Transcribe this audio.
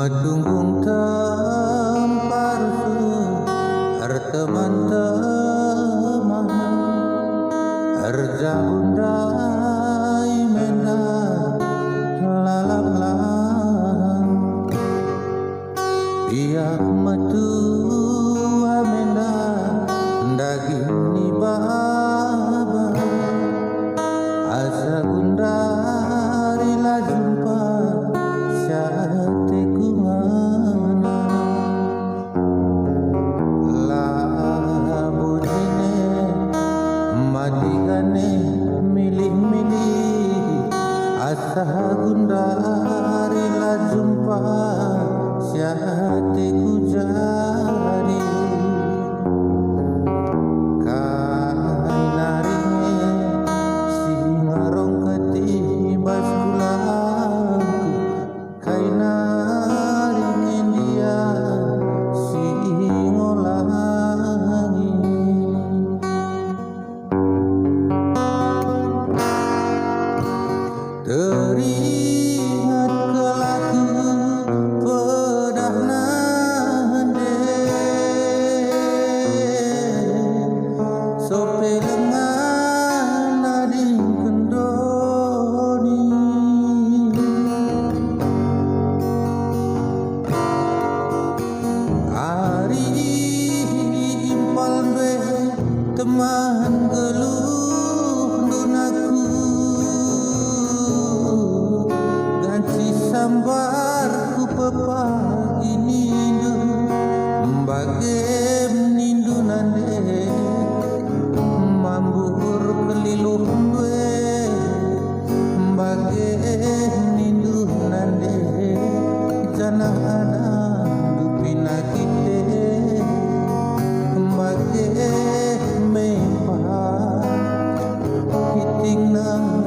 Matunggung temparusu teman-teman Undai mena lalang Ia matua mena daging baba Asa undari la jumpa syate kumana madigane milih-milih asa gundari la jumpa syate ku jari kainaringe singarong ketibas kulangku kainaringe dia singolangi teringat ke lagu pedah nande sope lengan ading kendoni hari impal be teman geluh dunaku sambar ku pepagi nindu mbage nindu nande mambur keliluh due mbage nindu nande jana ana dupina kite mbage mempa hiting nang